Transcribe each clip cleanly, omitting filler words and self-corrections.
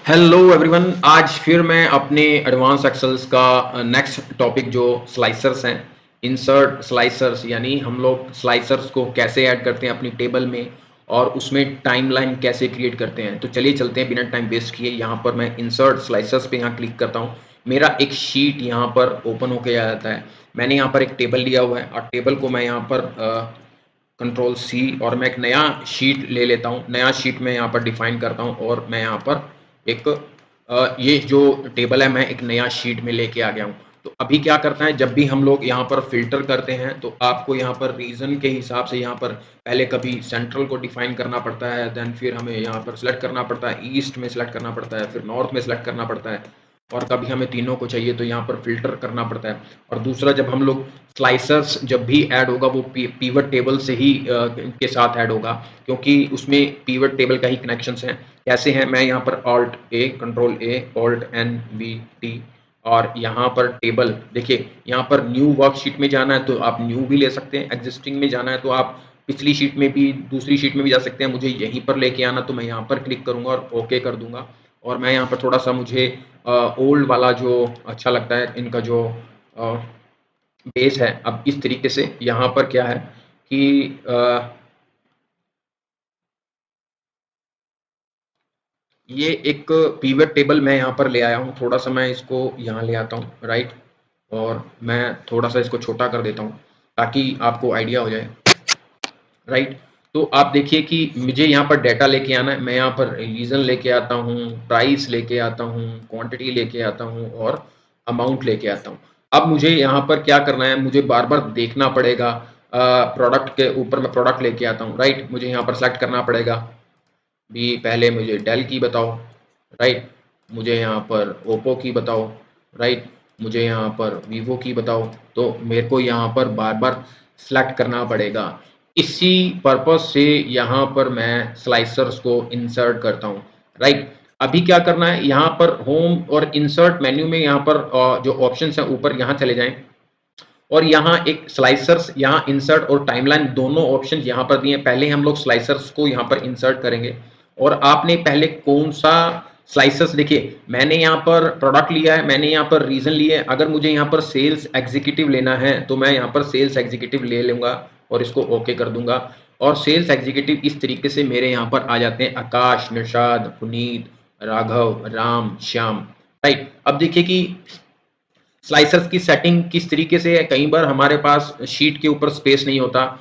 Hello everyone. आज फिर मैं अपने एडवांस एक्सेल्स का नेक्स्ट टॉपिक जो स्लाइसर्स हैं, इंसर्ट स्लाइसर्स, यानी हम लोग स्लाइसर्स को कैसे ऐड करते हैं अपनी टेबल में और उसमें टाइमलाइन कैसे क्रिएट करते हैं। तो चलिए चलते हैं बिना टाइम वेस्ट किए। यहाँ पर मैं इंसर्ट स्लाइसर्स पे यहाँ क्लिक करता हूँ। मेरा एक शीट यहाँ पर ओपन होके आ जाता है। मैंने यहाँ पर एक टेबल लिया हुआ है और टेबल को मैं यहाँ पर कंट्रोल सी और मैं एक नया शीट ले लेता हूँ। नया शीट में यहाँ पर डिफाइन करता हूँ और मैं यहाँ पर एक ये जो टेबल है मैं एक नया शीट में लेके आ गया हूँ। तो अभी क्या करता है, जब भी हम लोग यहाँ पर फिल्टर करते हैं तो आपको यहाँ पर रीजन के हिसाब से यहाँ पर पहले कभी सेंट्रल को डिफाइन करना पड़ता है, देन फिर हमें यहाँ पर सिलेक्ट करना पड़ता है, ईस्ट में सिलेक्ट करना पड़ता है, फिर नॉर्थ में सिलेक्ट करना पड़ता है और कभी हमें तीनों को चाहिए तो यहाँ पर फिल्टर करना पड़ता है। और दूसरा, जब हम लोग स्लाइसर्स जब भी ऐड होगा वो पीवट टेबल से ही के साथ ऐड होगा, क्योंकि उसमें पीवट टेबल का ही कनेक्शंस हैं। कैसे हैं, मैं यहाँ पर alt A, control A, alt N V T और यहाँ पर टेबल देखिए, यहाँ पर न्यू वर्कशीट में जाना है तो आप न्यू भी ले सकते हैं, एग्जिस्टिंग में जाना है तो आप पिछली शीट में भी दूसरी शीट में भी जा सकते हैं। मुझे यहीं पर लेके आना तो मैं यहाँ पर क्लिक करूंगा और ओके कर दूंगा। और मैं यहाँ पर थोड़ा सा मुझे ओल्ड वाला जो अच्छा लगता है, इनका जो बेस है, अब इस तरीके से यहाँ पर क्या है कि ये एक पीवट टेबल मैं यहाँ पर ले आया हूँ। थोड़ा सा मैं इसको यहाँ ले आता हूँ, राइट, और मैं थोड़ा सा इसको छोटा कर देता हूँ ताकि आपको आइडिया हो जाए, राइट। तो आप देखिए कि मुझे यहाँ पर डेटा लेके आना है। मैं यहाँ पर रीजन लेके आता हूँ, प्राइस लेके आता हूँ, क्वांटिटी लेके आता हूँ और अमाउंट लेके आता हूँ। अब मुझे यहाँ पर क्या करना है, मुझे बार बार देखना पड़ेगा। प्रोडक्ट के ऊपर मैं प्रोडक्ट लेके आता हूँ, राइट। मुझे यहाँ पर सेलेक्ट करना पड़ेगा भी, पहले मुझे डेल की बताओ, राइट, मुझे यहाँ पर ओप्पो की बताओ, राइट, मुझे यहाँ पर वीवो की बताओ। तो मेरे को यहाँ पर बार बार सेलेक्ट करना पड़ेगा। इसी पर्पज से यहाँ पर मैं स्लाइसर्स को इंसर्ट करता हूँ, राइट। अभी क्या करना है, यहाँ पर होम और इंसर्ट मेन्यू में यहाँ पर जो ऑप्शंस हैं ऊपर यहाँ चले जाएं और यहाँ एक स्लाइसर्स, यहाँ इंसर्ट और टाइमलाइन दोनों ऑप्शन यहाँ पर दिए हैं। पहले हम लोग स्लाइसर्स को यहाँ पर इंसर्ट करेंगे और आपने पहले कौन सा स्लाइसर्स, देखिए मैंने यहाँ पर प्रोडक्ट लिया है, मैंने यहाँ पर रीजन लिया है। अगर मुझे यहाँ पर सेल्स एग्जीक्यूटिव लेना है तो मैं यहाँ पर सेल्स एग्जीक्यूटिव ले लूंगा और इसको ओके कर दूंगा। और सेल्स एग्जीक्यूटिव इस तरीके से मेरे यहाँ पर आ जाते हैं, आकाश, निषाद, पुनीत, राघव, राम, श्याम, राइट। अब देखिए कि स्लाइसर्स की सेटिंग किस तरीके से है। कई बार हमारे पास शीट के ऊपर स्पेस नहीं होता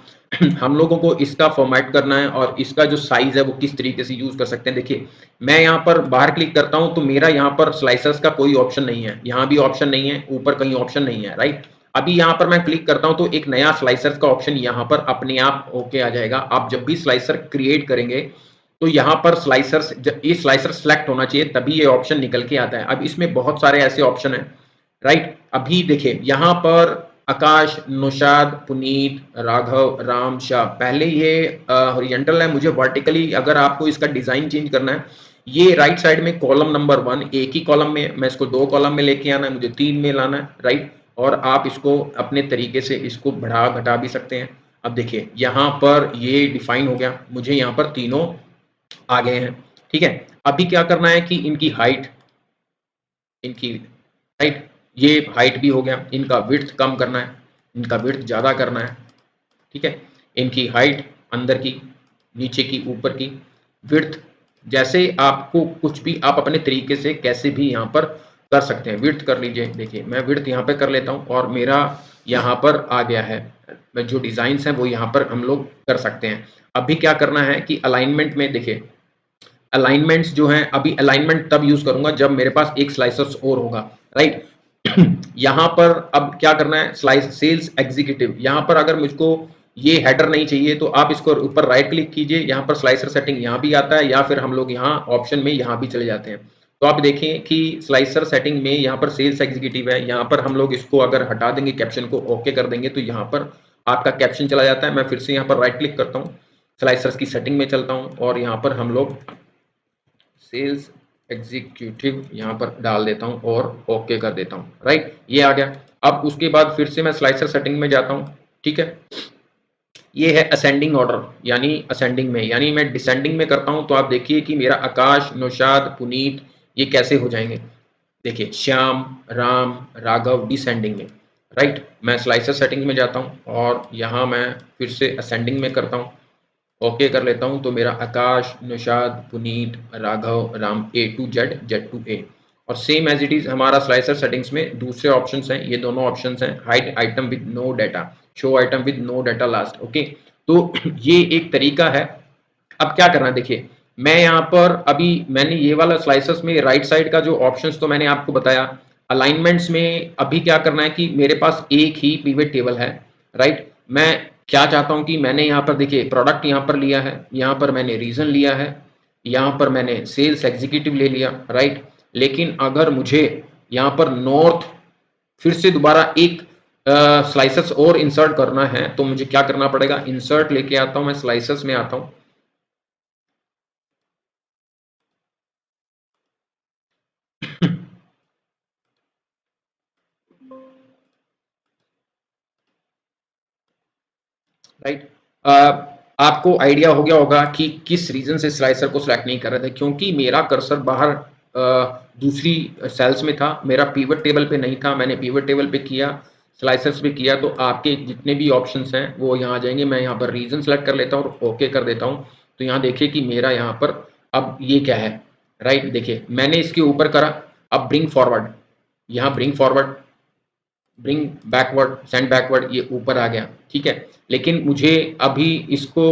हम लोगों को इसका फॉर्मेट करना है और इसका जो साइज है वो किस तरीके से यूज कर सकते हैं। देखिए मैं यहाँ पर बाहर क्लिक करता हूँ तो मेरा यहाँ पर स्लाइसर्स का कोई ऑप्शन नहीं है, यहाँ भी ऑप्शन नहीं है, ऊपर कहीं ऑप्शन नहीं है, राइट। अभी यहाँ पर मैं क्लिक करता हूँ तो एक नया स्लाइसर्स का ऑप्शन यहाँ पर अपने आप ओके आ जाएगा। आप जब भी स्लाइसर क्रिएट करेंगे तो यहाँ पर स्लाइसर्स, ये स्लाइसर सेलेक्ट होना चाहिए तभी ये ऑप्शन निकल के आता है। अब इसमें बहुत सारे ऐसे ऑप्शन है, राइट। अभी देखिए यहाँ पर आकाश, नौशाद, पुनीत, राघव, राम, शाह, पहले ये हॉरिजॉन्टल है। मुझे वर्टिकली अगर आपको इसका डिजाइन चेंज करना है, ये राइट साइड में कॉलम नंबर 1 एक ही कॉलम में, मैं इसको 2 कॉलम में लेके आना है, मुझे 3 में लाना है, राइट। और आप इसको अपने तरीके से इसको बढ़ा घटा भी सकते हैं। अब देखिए यहाँ पर ये डिफाइन हो गया, मुझे यहाँ पर तीनों आ गए हैं, ठीक है। अभी क्या करना है कि इनकी हाइट, इनकी राइट, ये हाइट भी हो गया, इनका विड्थ कम करना है, इनका विड्थ ज़्यादा करना है, ठीक है। इनकी हाइट अंदर की, नीचे की, ऊपर की, विड्थ, जैसे आपको कुछ भी आप अपने तरीके से कैसे भी यहाँ पर कर सकते हैं। विड्थ कर लीजिए, देखिए मैं विड्थ यहाँ पे कर लेता हूँ और मेरा यहाँ पर आ गया है। जो डिज़ाइंस हैं वो यहाँ पर हम लोग कर सकते हैं। अभी क्या करना है कि अलाइनमेंट में देखिए, अलाइनमेंट्स जो हैं, अभी अलाइनमेंट तब यूज करूंगा जब मेरे पास एक स्लाइसर्स और होगा, राइट। यहाँ पर अब क्या करना है, स्लाइस सेल्स एग्जीक्यूटिव, यहाँ पर अगर मुझको ये हेडर नहीं चाहिए तो आप इसको ऊपर राइट क्लिक कीजिए, यहाँ पर स्लाइसर सेटिंग यहाँ भी आता है, या फिर हम लोग यहाँ ऑप्शन में यहाँ भी चले जाते हैं। तो आप देखें कि स्लाइसर सेटिंग में यहाँ पर सेल्स एग्जीक्यूटिव है, यहाँ पर हम लोग इसको अगर हटा देंगे, कैप्शन को ओके कर देंगे तो यहाँ पर आपका कैप्शन चला जाता है। मैं फिर से यहाँ पर राइट क्लिक करता हूँ, स्लाइसर्स की सेटिंग में चलता हूँ और यहाँ पर हम लोग सेल्स एग्जीक्यूटिव यहाँ पर डाल देता हूँ और ओके कर देता हूँ, राइट। ये आ गया। अब उसके बाद फिर से मैं स्लाइसर सेटिंग में जाता हूँ, ठीक है। ये है असेंडिंग ऑर्डर, यानी असेंडिंग में, यानी मैं डिसेंडिंग में करता हूँ तो आप देखिए कि मेरा आकाश, नौशाद, पुनीत, ये कैसे हो जाएंगे? देखिए श्याम, राम, राघव डिसेंडिंग में, राइट। मैं स्लाइसर सेटिंग में जाता हूँ और यहाँ मैं फिर से असेंडिंग में करता हूँ, ओके कर लेता हूँ। तो मेरा Akash, Nishad, Puneet, Raghav, Ram, A to Z, Z to A. और सेम एज इट इज हमारा स्लाइसर सेटिंग्स में दूसरे ऑप्शंस हैं, ये दोनों ऑप्शंस हैं, hide item with no data, show item with no data last, okay. तो ये एक तरीका है। अब क्या करना है, देखिए मैं यहाँ पर अभी मैंने ये वाला स्लाइसर्स में राइट साइड का जो ऑप्शंस तो मैंने आपको बताया। अलाइनमेंट्स में अभी क्या करना है कि मेरे पास एक ही पिवट टेबल है, राइट। मैं क्या चाहता हूं कि मैंने यहाँ पर देखिए प्रोडक्ट यहाँ पर लिया है, यहाँ पर मैंने रीजन लिया है, यहाँ पर मैंने सेल्स एग्जीक्यूटिव ले लिया, राइट। लेकिन अगर मुझे यहाँ पर नॉर्थ फिर से दोबारा एक स्लाइसर्स और इंसर्ट करना है तो मुझे क्या करना पड़ेगा, इंसर्ट लेके आता हूं, मैं स्लाइसर्स में आता हूं। राइट। आपको आइडिया हो गया होगा कि किस रीजन से स्लाइसर को सिलेक्ट नहीं कर रहे थे, क्योंकि मेरा कर्सर बाहर दूसरी सेल्स में था, मेरा पिवट टेबल पे नहीं था। मैंने पिवट टेबल पे किया, स्लाइसर्स पे किया, तो आपके जितने भी ऑप्शंस हैं वो यहाँ आ जाएंगे। मैं यहाँ पर रीजन सेलेक्ट कर लेता हूँ और ओके कर देता हूँ। तो यहाँ देखिए कि मेरा यहाँ पर अब ये क्या है, राइट। देखिए मैंने इसके ऊपर करा, अब ब्रिंग फॉरवर्ड, यहाँ bring forward, bring backward, send backward, ये ऊपर आ गया, ठीक है। लेकिन मुझे अभी इसको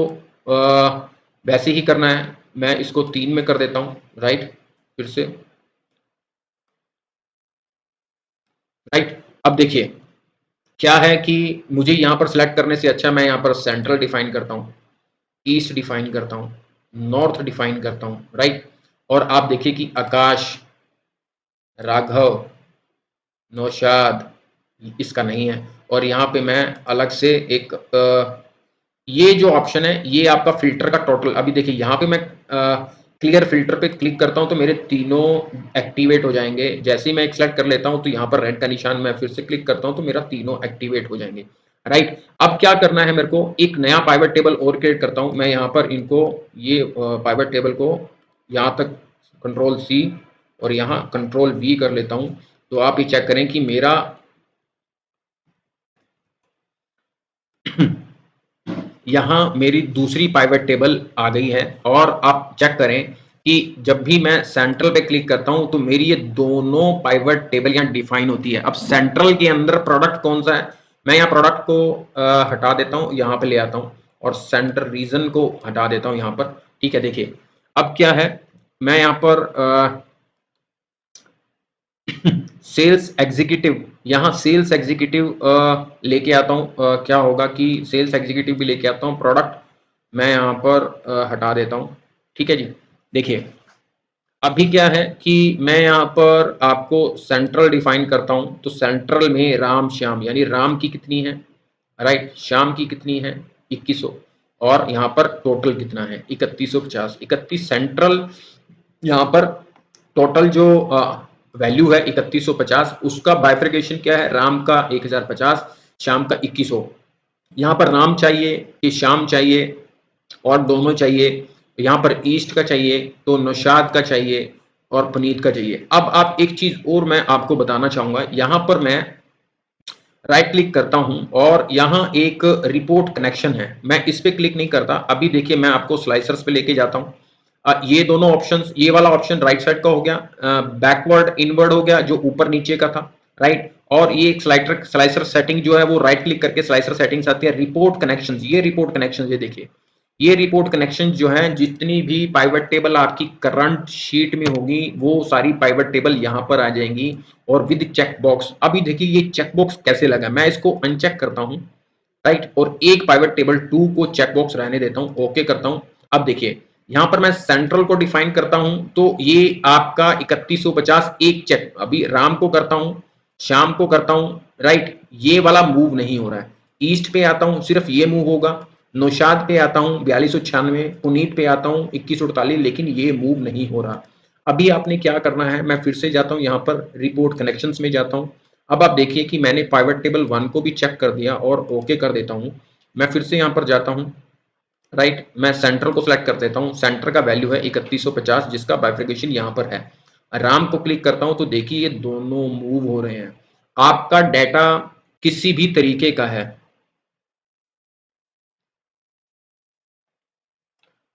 वैसे ही करना है, मैं इसको 3 में कर देता हूँ, राइट। फिर से राइट। अब देखिए क्या है कि मुझे यहाँ पर सिलेक्ट करने से अच्छा मैं यहाँ पर सेंट्रल डिफाइन करता हूँ, ईस्ट डिफाइन करता हूँ, नॉर्थ डिफाइन करता हूँ, राइट। और आप देखिए कि आकाश, राघव, नौशाद इसका नहीं है। और यहाँ पे मैं अलग से एक ये जो ऑप्शन है ये आपका फिल्टर का टोटल, अभी देखिए यहाँ पे मैं क्लियर फिल्टर पे क्लिक करता हूँ तो मेरे तीनों एक्टिवेट हो जाएंगे। जैसे ही मैं एक सेलेक्ट कर लेता हूँ तो यहाँ पर रेड का निशान, मैं फिर से क्लिक करता हूँ तो मेरा तीनों एक्टिवेट हो जाएंगे, राइट। अब क्या करना है, मेरे को एक नया पाइवट टेबल और क्रिएट करता हूँ। मैं यहाँ पर इनको ये पाइवट टेबल को यहाँ तक कंट्रोल सी और यहाँ कंट्रोल वी कर लेता हूँ। तो आप ये चेक करें कि मेरा यहाँ मेरी दूसरी पाइवट टेबल आ गई है। और आप चेक करें कि जब भी मैं सेंट्रल पे क्लिक करता हूं तो मेरी ये दोनों पाइवट टेबल यहाँ डिफाइन होती है। अब सेंट्रल के अंदर प्रोडक्ट कौन सा है, मैं यहाँ प्रोडक्ट को हटा देता हूँ, यहाँ पे ले आता हूँ और सेंटर रीजन को हटा देता हूँ यहाँ पर, ठीक है। देखिए अब क्या है, मैं यहाँ पर सेल्स एग्जीक्यूटिव, यहाँ सेल्स एग्जीक्यूटिव लेके आता हूँ। क्या होगा कि सेल्स एग्जीक्यूटिव भी लेके आता हूँ, प्रोडक्ट मैं यहाँ पर हटा देता हूँ, ठीक है जी। देखिए अभी क्या है कि मैं यहाँ पर आपको सेंट्रल डिफाइन करता हूँ। तो सेंट्रल में राम श्याम, यानी राम की कितनी है, राइट, श्याम की कितनी है 2100, और यहाँ पर टोटल कितना है 3150, 31 सेंट्रल। यहाँ पर टोटल जो वैल्यू है 3150, उसका बाइफर्केशन क्या है, राम का 1050, श्याम का 2100। यहाँ पर राम चाहिए कि श्याम चाहिए, और दोनों चाहिए। यहाँ पर ईस्ट का चाहिए तो नौशाद का चाहिए और पुनीत का चाहिए। अब आप एक चीज और मैं आपको बताना चाहूंगा, यहाँ पर मैं राइट क्लिक करता हूं और यहाँ एक रिपोर्ट कनेक्शन है, मैं इस पे क्लिक नहीं करता। अभी देखिए मैं आपको स्लाइसर्स पे लेके जाता हूँ। ये दोनों ऑप्शंस, ये वाला ऑप्शन राइट साइड का हो गया, बैकवर्ड इनवर्ड हो गया जो ऊपर नीचे का था, राइट। और ये एक स्लाइसर सेटिंग जो है वो राइट क्लिक करके स्लाइसर सेटिंग्स आती है, रिपोर्ट कनेक्शंस, ये रिपोर्ट कनेक्शंस, ये देखिए ये रिपोर्ट कनेक्शन जो है, जितनी भी पाइवट टेबल आपकी करंट शीट में होगी वो सारी पाइवट टेबल यहाँ पर आ जाएंगी और विद चेक बॉक्स। अभी देखिए ये चेक बॉक्स कैसे लगा, मैं इसको अनचेक करता हूँ, राइट, और एक पाइवट टेबल 2 को चेक बॉक्स रहने देता हूँ, ओके करता हूँ। अब देखिए यहाँ पर मैं सेंट्रल को डिफाइन करता हूँ तो ये आपका 3150 एक चेक, अभी राम को करता हूँ, शाम को करता हूँ, राइट, ये वाला मूव नहीं हो रहा है। ईस्ट पे आता हूँ, सिर्फ ये मूव होगा। नौशाद पे आता हूँ 4296, पुनीत पे आता हूँ 2148, लेकिन ये मूव नहीं हो रहा। अभी आपने क्या करना है, मैं फिर से जाता हूँ यहाँ पर रिपोर्ट कनेक्शंस में जाता हूँ। अब आप देखिए कि मैंने पाइवट टेबल 1 को भी चेक कर दिया और ओके कर देता हूँ। मैं फिर से यहाँ पर जाता हूँ, राइट, मैं सेंटर को सिलेक्ट कर देता हूँ। सेंटर का वैल्यू है 3150 जिसका बाइफर्केशन यहाँ पर है। राम को क्लिक करता हूं तो देखिए ये दोनों मूव हो रहे हैं। आपका डाटा किसी भी तरीके का है,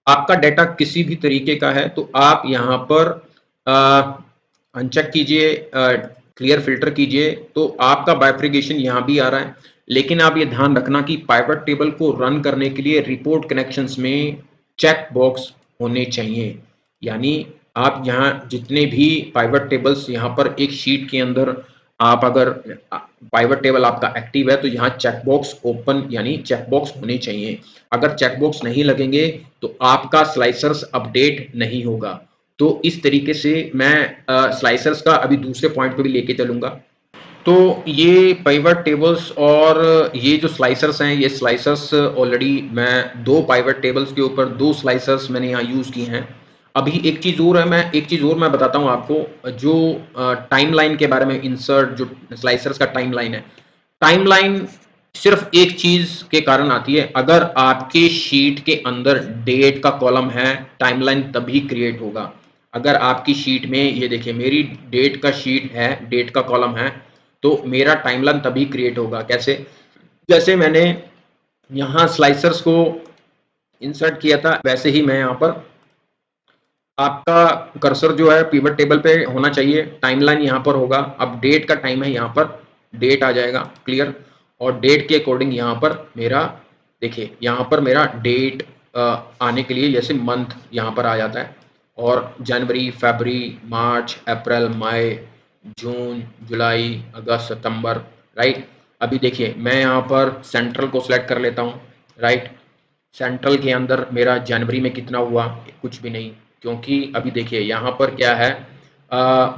आपका डाटा किसी भी तरीके का है तो आप यहाँ पर अनचेक कीजिए, क्लियर फिल्टर कीजिए, तो आपका बाइफर्केशन यहाँ भी आ रहा है। लेकिन आप ये ध्यान रखना कि पाइवट टेबल को रन करने के लिए रिपोर्ट कनेक्शंस में चेक बॉक्स होने चाहिए। यानी आप यहाँ जितने भी पाइवट टेबल्स यहाँ पर एक शीट के अंदर आप अगर पाइवट टेबल आपका एक्टिव है तो यहाँ चेकबॉक्स ओपन यानी चेकबॉक्स होने चाहिए। अगर चेकबॉक्स नहीं लगेंगे तो आपका स्लाइसर्स अपडेट नहीं होगा। तो इस तरीके से मैं स्लाइसर्स का अभी दूसरे पॉइंट पे भी लेके चलूंगा। तो ये पाइवट टेबल्स और ये जो स्लाइसर्स हैं, ये स्लाइसर्स ऑलरेडी मैं दो पाइवट टेबल्स के ऊपर दो स्लाइसर्स मैंने यहाँ यूज़ किए हैं। अभी एक चीज़ और है, मैं बताता हूँ आपको, जो टाइमलाइन के बारे में, इंसर्ट जो स्लाइसर्स का टाइमलाइन है, टाइमलाइन सिर्फ एक चीज़ के कारण आती है, अगर आपके शीट के अंदर डेट का कॉलम है टाइमलाइन तभी क्रिएट होगा। अगर आपकी शीट में, ये देखिए मेरी डेट का शीट है, डेट का कॉलम है, तो मेरा टाइमलाइन तभी क्रिएट होगा। कैसे? जैसे मैंने यहाँ स्लाइसर्स को इंसर्ट किया था वैसे ही मैं यहाँ पर, आपका कर्सर जो है पिवट टेबल पे होना चाहिए, टाइमलाइन यहाँ पर होगा। अब डेट का टाइम है, यहाँ पर डेट आ जाएगा क्लियर, और डेट के अकॉर्डिंग यहाँ पर मेरा, देखिए यहाँ पर मेरा डेट आने के लिए जैसे मंथ यहाँ पर आ जाता है, और जनवरी, फरवरी, मार्च, अप्रैल, मई, जून, जुलाई, अगस्त, सितंबर, राइट। अभी देखिए मैं यहाँ पर सेंट्रल को सिलेक्ट कर लेता हूँ, राइट। सेंट्रल के अंदर मेरा जनवरी में कितना हुआ, कुछ भी नहीं, क्योंकि अभी देखिए यहाँ पर क्या है,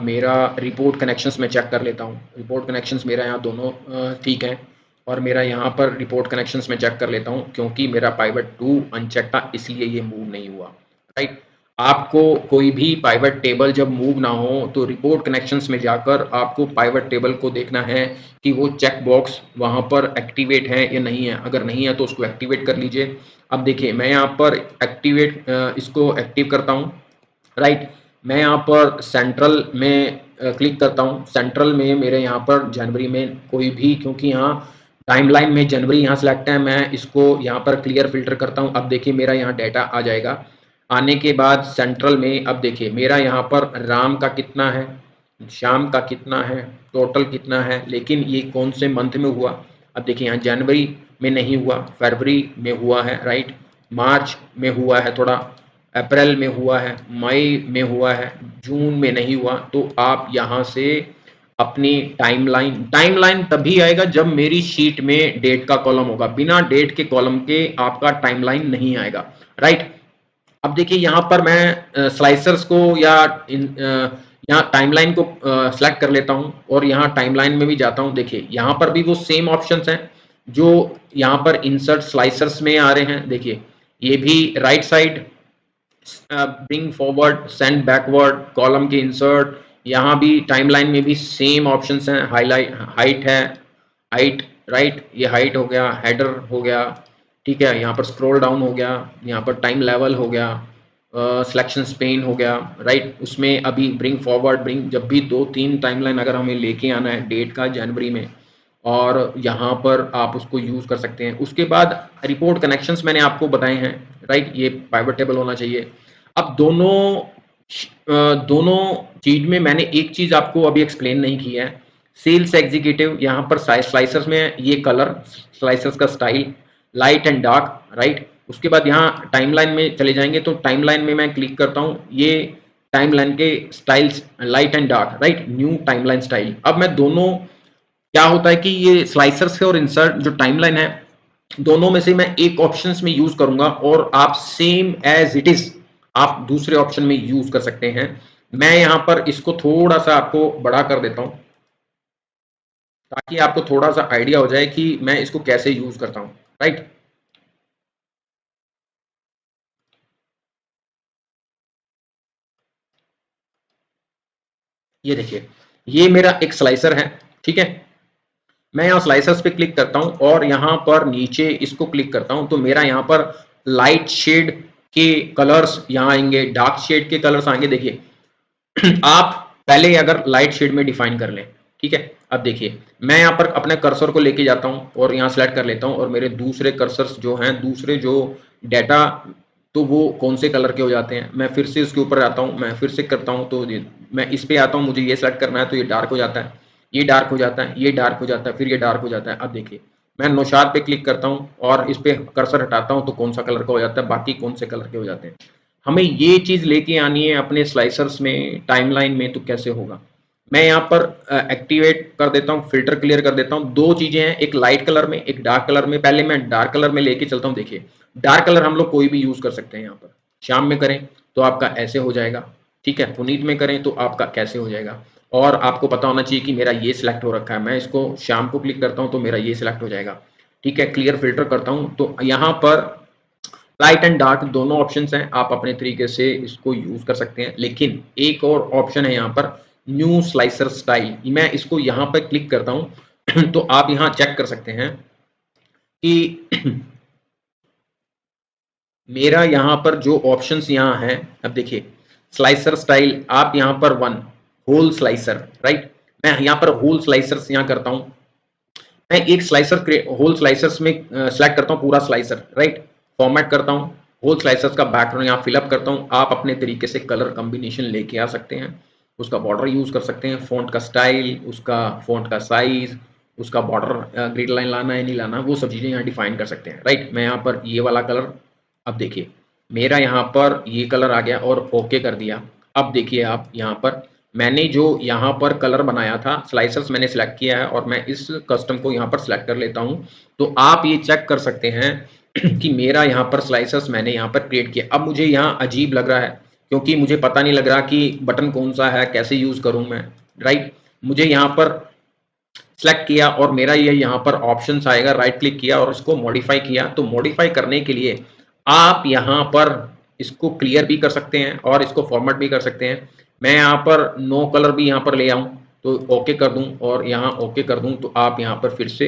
मेरा रिपोर्ट कनेक्शंस में चेक कर लेता हूँ। रिपोर्ट कनेक्शंस मेरा यहाँ दोनों ठीक है, और मेरा यहाँ पर रिपोर्ट कनेक्शंस में चेक कर लेता हूँ, क्योंकि मेरा पाइवट 2 अनचेक था इसलिए ये मूव नहीं हुआ, राइट। आपको कोई भी पाइवट टेबल जब मूव ना हो तो रिपोर्ट कनेक्शंस में जाकर आपको पाइवट टेबल को देखना है कि वो चेक बॉक्स वहाँ पर एक्टिवेट है या नहीं है। अगर नहीं है तो उसको एक्टिवेट कर लीजिए। अब देखिए मैं यहाँ पर इसको एक्टिव करता हूँ, राइट। मैं यहाँ पर सेंट्रल में क्लिक करता हूँ। सेंट्रल में मेरे यहाँ पर जनवरी में कोई भी, क्योंकि यहाँ टाइमलाइन में जनवरी यहाँ सेलेक्ट है, मैं इसको यहाँ पर क्लियर फिल्टर करता हूँ। अब देखिए मेरा यहाँ डाटा आ जाएगा। आने के बाद सेंट्रल में अब देखिए मेरा यहाँ पर राम का कितना है, शाम का कितना है, टोटल कितना है, लेकिन ये कौन से मंथ में हुआ। अब देखिए यहाँ जनवरी में नहीं हुआ, फरवरी में हुआ है, राइट, मार्च में हुआ है थोड़ा, अप्रैल में हुआ है, मई में हुआ है, जून में नहीं हुआ। तो आप यहाँ से अपनी टाइमलाइन तभी आएगा जब मेरी शीट में डेट का कॉलम होगा। बिना डेट के कॉलम के आपका टाइमलाइन नहीं आएगा, राइट। अब देखिए यहाँ पर मैं स्लाइसर्स को या यहाँ टाइमलाइन को सेलेक्ट कर लेता हूँ और यहाँ टाइमलाइन में भी जाता हूँ। देखिए यहाँ पर भी वो सेम ऑप्शंस हैं जो यहाँ पर इंसर्ट स्लाइसर्स में आ रहे हैं। देखिए ये भी right side, bring forward, send backward, column के इंसर्ट, यहाँ भी टाइमलाइन में भी सेम ऑप्शंस हैं। हाईलाइट, हाइट है, हाइट, राइट, ये हाइट हो गया, हेडर हो गया, ठीक है। यहाँ पर स्क्रॉल डाउन हो गया, यहाँ पर टाइम लेवल हो गया, सिलेक्शन स्पेन हो गया, राइट। उसमें अभी ब्रिंग फॉरवर्ड, ब्रिंग, जब भी 2-3 टाइमलाइन अगर हमें लेके आना है डेट का जनवरी में, और यहाँ पर आप उसको यूज़ कर सकते हैं। उसके बाद रिपोर्ट कनेक्शंस मैंने आपको बताए हैं, राइट, ये पाइवट टेबल होना चाहिए। अब दोनों चीज में मैंने एक चीज आपको अभी एक्सप्लेन नहीं की है। सेल्स एग्जीक्यूटिव, यहाँ पर स्लाइसर्स में ये कलर, स्लाइसर्स का style light and dark, right. उसके बाद यहाँ टाइमलाइन में चले जाएंगे तो टाइमलाइन में मैं क्लिक करता हूँ, ये टाइमलाइन के styles light and dark, right, new timeline style. अब मैं दोनों, क्या होता है कि ये स्लाइसर्स है और इंसर्ट जो टाइमलाइन है, दोनों में से मैं एक ऑप्शन में यूज करूंगा और आप सेम एज इट इज आप दूसरे ऑप्शन में यूज कर सकते हैं। मैं यहां पर इसको थोड़ा सा आपको बड़ा कर देता हूं ताकि आपको थोड़ा सा आइडिया हो जाए कि मैं इसको कैसे यूज करता हूं, राइट। ये देखिए ये मेरा एक स्लाइसर है, ठीक है। मैं यहाँ स्लाइसर्स पे क्लिक करता हूँ और यहाँ पर नीचे इसको क्लिक करता हूँ तो मेरा यहाँ पर लाइट शेड के कलर्स यहाँ आएंगे, डार्क शेड के कलर्स आएंगे। देखिए आप पहले अगर लाइट शेड में डिफाइन कर लें, ठीक है। अब देखिए मैं यहाँ पर अपने कर्सर को लेके जाता हूँ और यहाँ सेलेक्ट कर लेता हूँ, और मेरे दूसरे कर्सर्स जो हैं, दूसरे जो डाटा, तो वो कौन से कलर के हो जाते हैं। मैं फिर से उसके ऊपर आता हूँ, मैं फिर से करता हूँ, तो मैं इस पे आता हूँ, मुझे ये सेलेक्ट करना है, तो ये डार्क हो जाता है, ये डार्क हो जाता है, ये डार्क हो जाता है, फिर ये डार्क हो जाता है। अब देखिए मैं नौशाद पे क्लिक करता हूँ और इस पे कर्सर हटाता हूँ, तो कौन सा कलर का हो जाता है, बाकी कौन से कलर के हो जाते हैं। हमें ये चीज लेके आनी है अपने स्लाइसर्स में, टाइमलाइन में, तो कैसे होगा। मैं यहाँ पर एक्टिवेट कर देता हूँ, फिल्टर क्लियर कर देता हूँ। दो चीजें हैं, एक लाइट कलर में, एक डार्क कलर में। पहले मैं डार्क कलर में लेके चलता हूँ। देखिए डार्क कलर हम लोग कोई भी यूज कर सकते हैं। यहाँ पर शाम में करें तो आपका ऐसे हो जाएगा, ठीक है। पुनीत में करें तो आपका कैसे हो जाएगा। और आपको पता होना चाहिए कि मेरा ये सिलेक्ट हो रखा है। मैं इसको शाम को क्लिक करता हूँ तो मेरा ये सिलेक्ट हो जाएगा, ठीक है। क्लियर फिल्टर करता हूँ तो यहाँ पर लाइट एंड डार्क दोनों ऑप्शंस हैं, आप अपने तरीके से इसको यूज कर सकते हैं। लेकिन एक और ऑप्शन है यहाँ पर, न्यू स्लाइसर स्टाइल। मैं इसको यहाँ पर क्लिक करता हूँ तो आप यहाँ चेक कर सकते हैं कि मेरा यहाँ पर जो ऑप्शंस यहाँ हैं, अब देखिए स्लाइसर स्टाइल, आप यहाँ पर वन होल स्लाइसर, राइट। मैं यहाँ पर होल स्लाइसर्स यहाँ करता हूँ। मैं एक स्लाइसर होल स्लाइसर्स में सेलेक्ट करता हूँ, पूरा स्लाइसर, राइट। फॉर्मेट करता हूँ, होल स्लाइसर्स का बैकग्राउंड यहाँ फिलअप करता हूँ। आप अपने तरीके से कलर कॉम्बिनेशन लेके आ सकते हैं, उसका बॉर्डर यूज कर सकते हैं, फॉन्ट का स्टाइल, उसका फॉन्ट का साइज, उसका बॉर्डर ग्रिड लाइन लाना है नहीं लाना, वो सब चीजें यहाँ डिफाइन कर सकते हैं, राइट। मैं यहाँ पर ये वाला कलर, अब देखिए मेरा यहाँ पर ये कलर आ गया और ओके कर दिया। अब देखिए आप यहाँ पर मैंने जो यहाँ पर कलर बनाया था, स्लाइसर्स मैंने सेलेक्ट किया है और मैं इस कस्टम को यहाँ पर सेलेक्ट कर लेता हूँ। तो आप ये चेक कर सकते हैं कि मेरा यहाँ पर स्लाइसर्स मैंने यहाँ पर क्रिएट किया। अब मुझे यहाँ अजीब लग रहा है क्योंकि मुझे पता नहीं लग रहा कि बटन कौन सा है, कैसे यूज करूँ मैं, राइट। मुझे यहाँ पर सेलेक्ट किया और मेरा ये यहाँ पर ऑप्शंस आएगा, राइट क्लिक किया और इसको मॉडिफाई किया। तो मॉडिफाई करने के लिए आप यहाँ पर इसको क्लियर भी कर सकते हैं और इसको फॉर्मेट भी कर सकते हैं। मैं यहाँ पर नो कलर भी यहाँ पर ले आऊँ तो ओके कर दूं और यहाँ ओके कर दूं, तो आप यहाँ पर फिर से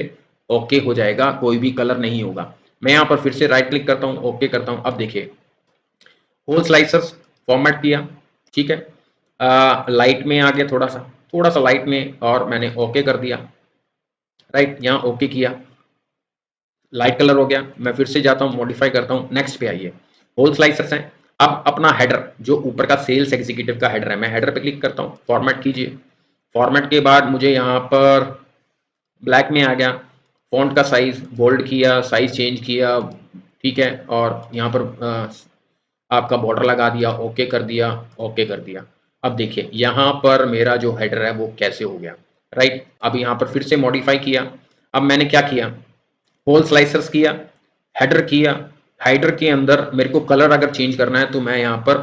ओके हो जाएगा, कोई भी कलर नहीं होगा। मैं यहाँ पर फिर से राइट क्लिक करता हूँ, ओके करता हूँ। अब देखिए होल स्लाइसर्स फॉर्मेट किया, ठीक है। लाइट में आ गया, थोड़ा सा लाइट में, और मैंने ओके कर दिया, राइट। यहाँ ओके किया, लाइट कलर हो गया। मैं फिर से जाता हूँ, मॉडिफाई करता हूँ, नेक्स्ट पे आइए। होल स्लाइसर्स हैं। अब अपना हेडर, जो ऊपर का सेल्स एग्जीक्यूटिव का हेडर है, मैं हेडर पे क्लिक करता हूँ, फॉर्मेट कीजिए। फॉर्मेट के बाद मुझे यहाँ पर ब्लैक में आ गया, फॉन्ट का साइज बोल्ड किया, साइज चेंज किया, ठीक है। और यहाँ पर आपका बॉर्डर लगा दिया, ओके कर दिया, ओके कर दिया। अब देखिए यहाँ पर मेरा जो हेडर है वो कैसे हो गया, राइट। अब यहाँ पर फिर से मॉडिफाई किया। अब मैंने क्या किया, होल स्लाइसर्स किया, हेडर किया। हेडर के अंदर मेरे को कलर अगर चेंज करना है तो मैं यहाँ पर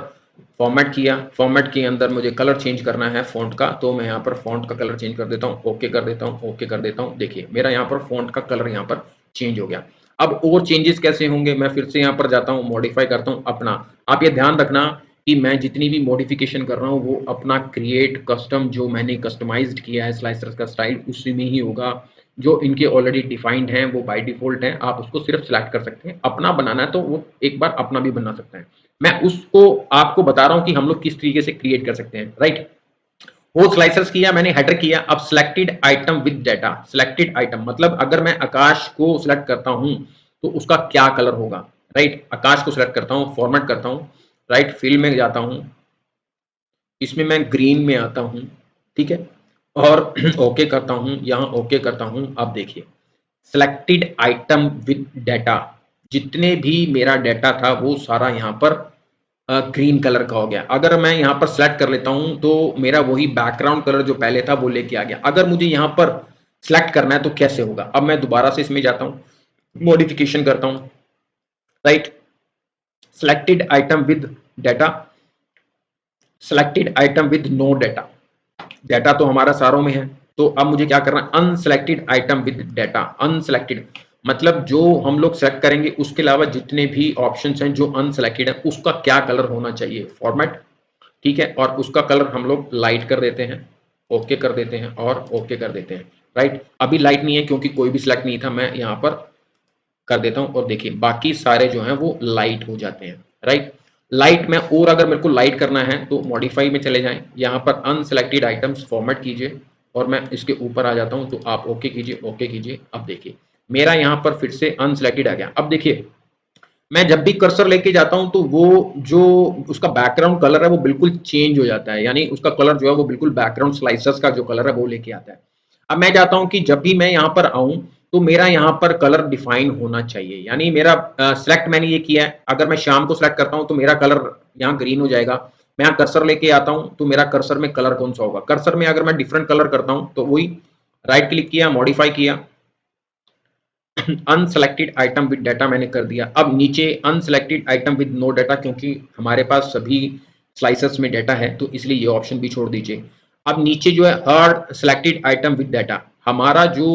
फॉर्मेट किया, फॉर्मेट के अंदर मुझे कलर चेंज करना है फॉन्ट का, तो मैं यहाँ पर फॉन्ट का कलर चेंज कर देता हूँ, ओके कर देता हूँ, ओके कर देता हूँ। देखिए मेरा यहाँ पर फॉन्ट का कलर यहाँ पर चेंज हो गया। अब और चेंजेस कैसे होंगे, मैं फिर से यहाँ पर जाता हूँ, मॉडिफाई करता हूँ अपना। आप ये ध्यान रखना कि मैं जितनी भी मॉडिफिकेशन कर रहा हूँ वो अपना क्रिएट कस्टम, जो मैंने कस्टमाइज्ड किया है स्लाइसर्स का स्टाइल, उसी में ही होगा। जो इनके ऑलरेडी डिफाइंड हैं वो बाय डिफॉल्ट हैं, आप उसको सिर्फ सिलेक्ट कर सकते हैं। अपना बनाना है तो वो एक बार अपना भी बना सकते हैं। मैं उसको आपको बता रहा हूं कि हम लोग किस तरीके से क्रिएट कर सकते हैं, राइट। वो स्लाइसर्स किया, मैंने हेडर किया। अब selected item with data, selected item मतलब अगर मैं आकाश को सिलेक्ट करता हूं तो उसका क्या कलर होगा, राइट। आकाश को सिलेक्ट करता हूं, फॉर्मेट करता हूं, राइट, फिल में जाता हूं, इसमें मैं ग्रीन में आता हूं, ठीक है। और ओके करता हूं, यहां ओके करता हूं। अब देखिए सिलेक्टेड आइटम विद डाटा, जितने भी मेरा डाटा था वो सारा यहाँ पर ग्रीन कलर का हो गया। अगर मैं यहाँ पर सेलेक्ट कर लेता हूँ तो मेरा वही बैकग्राउंड कलर जो पहले था वो लेके आ गया। अगर मुझे यहाँ पर सेलेक्ट करना है तो कैसे होगा, अब मैं दोबारा से इसमें जाता हूँ, मॉडिफिकेशन करता हूँ, right. Selected item with data, selected item with no data, data तो हमारा सारों में है। तो अब मुझे क्या करना है, unselected item with data. Unselected मतलब जो हम लोग सेलेक्ट करेंगे उसके अलावा जितने भी ऑप्शंस हैं जो अनसिलेक्टेड है उसका क्या कलर होना चाहिए, फॉर्मेट, ठीक है। और उसका कलर हम लोग लाइट कर देते हैं, ओके कर देते हैं और ओके कर देते हैं, राइट। अभी लाइट नहीं है क्योंकि कोई भी सिलेक्ट नहीं था, मैं यहाँ पर कर देता हूँ और देखिए बाकी सारे जो हैं वो लाइट हो जाते हैं, राइट। लाइट में, और अगर मेरे को लाइट करना है तो मॉडिफाई में चले जाएं, यहाँ पर अनसेलेक्टेड आइटम्स फॉर्मेट कीजिए और मैं इसके ऊपर आ जाता हूँ, तो आप ओके कीजिए, ओके कीजिए। अब देखिए मेरा यहाँ पर फिर से अनसेलेक्टेड आ गया। अब देखिए मैं जब भी कर्सर लेके जाता हूं तो वो जो उसका बैकग्राउंड कलर है वो बिल्कुल चेंज हो जाता है, यानी उसका कलर जो है वो बिल्कुल बैकग्राउंड स्लाइसर्स का जो कलर है वो लेके आता है। अब मैं चाहता हूं कि जब भी मैं यहाँ पर आऊं तो मेरा यहाँ पर कलर डिफाइन होना चाहिए, यानी मेरा सिलेक्ट मैंने ये किया है, अगर मैं शाम को सिलेक्ट करता हूं तो मेरा कलर यहाँ ग्रीन हो जाएगा। मैं यहाँ कर्सर लेके आता हूं तो मेरा कर्सर में कलर कौन सा होगा, कर्सर में अगर मैं डिफरेंट कलर करता हूं तो वही राइट क्लिक किया, मॉडिफाई किया, अनसेलेक्टेड आइटम विद डाटा मैंने कर दिया। अब नीचे unselected item with no data, क्योंकि हमारे पास सभी स्लाइसर्स में डाटा है तो इसलिए ये ऑप्शन भी छोड़ दीजिए। अब नीचे जो है hard selected item with data, हमारा जो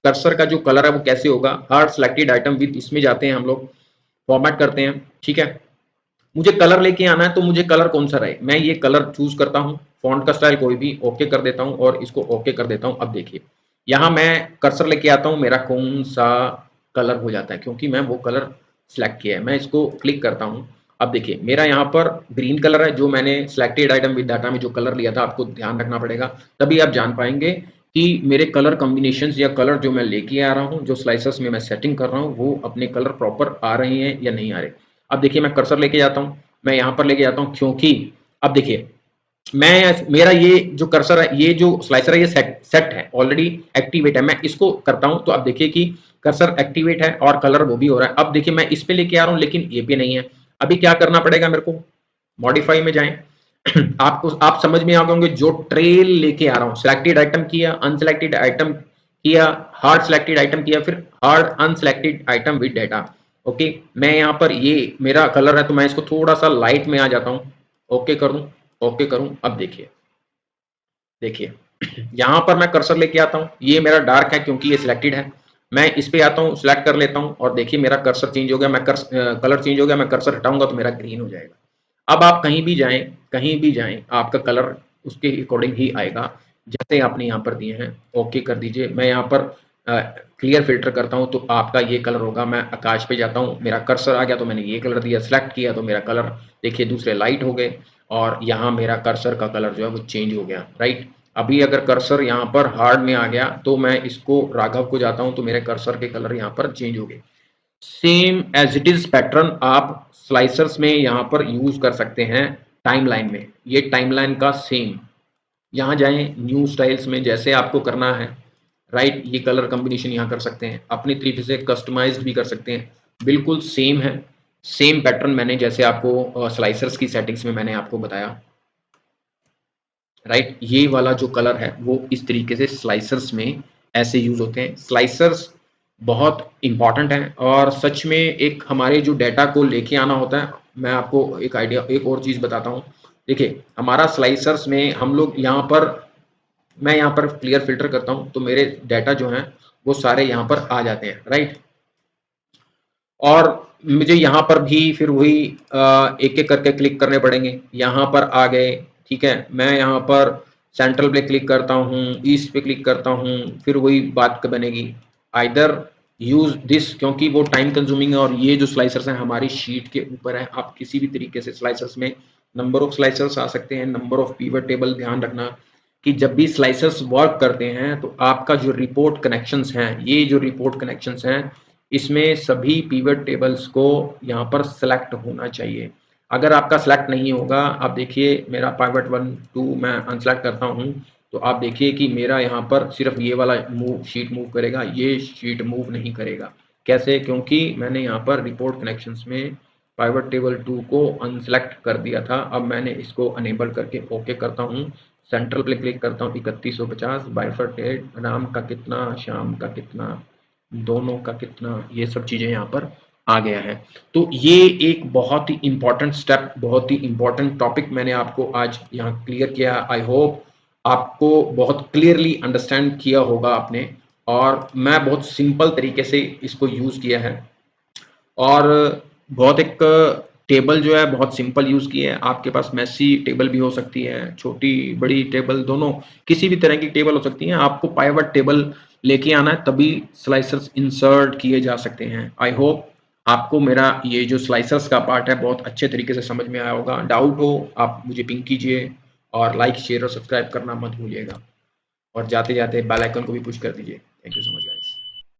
कर्सर का जो कलर है वो कैसे होगा, हार्ड सेलेक्टेड आइटम विद, इसमें जाते हैं हम लोग, फॉर्मेट करते हैं, ठीक है। मुझे कलर लेके आना है तो मुझे कलर कौन सा रहे, मैं ये कलर चूज करता हूँ, फॉन्ट का स्टाइल कोई भी, ओके कर देता हूँ और इसको ओके कर देता हूँ। अब देखिए यहाँ मैं कर्सर लेके आता हूँ, मेरा कौन सा कलर हो जाता है, क्योंकि मैं वो कलर सेलेक्ट किया है। मैं इसको क्लिक करता हूँ, अब देखिए मेरा यहाँ पर ग्रीन कलर है, जो मैंने सिलेक्टेड आइटम विद डाटा में जो कलर लिया था, आपको ध्यान रखना पड़ेगा, तभी आप जान पाएंगे कि मेरे कलर कॉम्बिनेशंस या कलर जो मैं लेके आ रहा हूँ, जो स्लाइसर्स में मैं सेटिंग कर रहा हूँ, वो अपने कलर प्रॉपर आ रहे हैं या नहीं आ रहे। अब देखिए मैं कर्सर लेके जाता हूँ, मैं यहाँ पर लेके जाता हूँ, क्योंकि अब देखिए मैं, मेरा ये जो कर्सर है, ये जो स्लाइसर है, ये सेट है, ऑलरेडी एक्टिवेट है। मैं इसको करता हूं तो अब देखिए कि कर्सर एक्टिवेट है और कलर वो भी हो रहा है। अब देखिए मैं इस पे लेके आ रहा हूं लेकिन ये पे नहीं है। अभी क्या करना पड़ेगा मेरे को, मॉडिफाई में जाएं। आपको, आप समझ में आ गए होंगे, जो ट्रेल लेके आ रहा हूं, सिलेक्टेड आइटम किया, अनसिलेक्टेड आइटम किया, हार्ड सिलेक्टेड आइटम किया, फिर hard unselected item with data. Okay, मैं यहाँ पर ये मेरा कलर है तो मैं इसको थोड़ा सा लाइट में आ जाता हूँ, ओके कर दूं, ओके करूं। अब देखिए, देखिए यहाँ पर मैं कर्सर लेके आता हूँ, ये मेरा डार्क है क्योंकि ये सिलेक्टेड है। मैं इस पे आता हूँ, सिलेक्ट कर लेता हूँ और देखिए मेरा कर्सर चेंज हो गया, मैं कलर चेंज हो गया, मैं कर्सर हटाऊंगा तो मेरा ग्रीन हो जाएगा। अब आप कहीं भी जाएं, कहीं भी जाएं, आपका कलर उसके अकॉर्डिंग ही आएगा जैसे आपने यहाँ पर दिए हैं। ओके कर दीजिए। मैं यहाँ पर क्लियर फिल्टर करता हूँ तो आपका ये कलर होगा। मैं आकाश पे जाता हूँ, मेरा कर्सर आ गया तो मैंने ये कलर दिया, सिलेक्ट किया तो मेरा कलर देखिए दूसरे लाइट हो गए और यहाँ मेरा कर्सर का कलर जो है वो चेंज हो गया, राइट। अभी अगर कर्सर यहाँ पर हार्ड में आ गया तो मैं इसको राघव को जाता हूँ तो मेरे कर्सर के कलर यहाँ पर चेंज हो गए। Same as it is pattern आप स्लाइसर्स में यहाँ पर यूज कर सकते हैं टाइमलाइन में। ये टाइमलाइन का सेम, यहाँ जाएं न्यू स्टाइल्स में, जैसे आपको करना है, राइट, ये कलर कॉम्बिनेशन यहाँ कर सकते हैं, अपनी तरीके से कस्टमाइज्ड भी कर सकते हैं, बिल्कुल सेम है। सेम पैटर्न मैंने जैसे आपको स्लाइसर्स की सेटिंग्स में मैंने आपको बताया, राइट। ये वाला जो कलर है वो इस तरीके से स्लाइसर्स में ऐसे यूज होते हैं। स्लाइसर्स बहुत इंपॉर्टेंट हैं और सच में एक हमारे जो डेटा को लेके आना होता है। मैं आपको एक आइडिया, एक और चीज बताता हूँ। देखिए हमारा स्लाइसर्स में हम लोग यहाँ पर, मैं यहाँ पर क्लियर फिल्टर करता हूँ तो मेरे डाटा जो हैं वो सारे यहाँ पर आ जाते हैं, राइट। और मुझे यहाँ पर भी फिर वही एक एक करके क्लिक करने पड़ेंगे। यहाँ पर आ गए, ठीक है, मैं यहाँ पर सेंट्रल पे क्लिक करता हूँ, ईस्ट पे क्लिक करता हूँ, फिर वही बात बनेगी, आइदर यूज दिस, क्योंकि वो टाइम कंज्यूमिंग है और ये जो स्लाइसर्स हैं हमारी शीट के ऊपर है। आप किसी भी तरीके से स्लाइसर्स में नंबर ऑफ स्लाइसर्स आ सकते हैं, नंबर ऑफ पिवट टेबल। ध्यान रखना कि जब भी स्लाइसर्स वर्क करते हैं तो आपका जो रिपोर्ट कनेक्शंस हैं, ये जो रिपोर्ट कनेक्शंस हैं, इसमें सभी पिवट टेबल्स को यहाँ पर सेलेक्ट होना चाहिए। अगर आपका सेलेक्ट नहीं होगा, आप देखिए मेरा पिवट 1 2 मैं अनसेलेक्ट करता हूँ तो आप देखिए कि मेरा यहाँ पर सिर्फ ये वाला मूव शीट मूव करेगा, ये शीट मूव नहीं करेगा। कैसे? क्योंकि मैंने यहाँ पर रिपोर्ट कनेक्शंस में पिवट टेबल 2 को अनसेलेक्ट कर दिया था। अब मैंने इसको अनेबल करके ओके करता हूँ, सेंट्रल पे क्लिक करता हूँ, 3150 बाइफरकेट, राम का कितना, शाम का कितना, दोनों का कितना, ये सब चीजें यहाँ पर आ गया है। तो ये एक बहुत ही इंपॉर्टेंट स्टेप, बहुत ही इंपॉर्टेंट टॉपिक मैंने आपको आज यहाँ क्लियर किया। आई होप आपको बहुत क्लियरली अंडरस्टैंड किया होगा आपने, और मैं बहुत सिंपल तरीके से इसको यूज किया है और बहुत एक टेबल जो है बहुत सिंपल यूज की है। आपके पास मैसी टेबल भी हो सकती है, छोटी बड़ी टेबल दोनों, किसी भी तरह की टेबल हो सकती है। आपको पाइवट टेबल लेके आना है तभी स्लाइसर्स इंसर्ट किए जा सकते हैं। आई होप आपको मेरा ये जो स्लाइसर्स का पार्ट है बहुत अच्छे तरीके से समझ में आया होगा। डाउट हो आप मुझे पिंग कीजिए और लाइक, शेयर और सब्सक्राइब करना मत भूलिएगा और जाते-जाते बेल आइकन को भी पुश कर दीजिए। Thank you so much.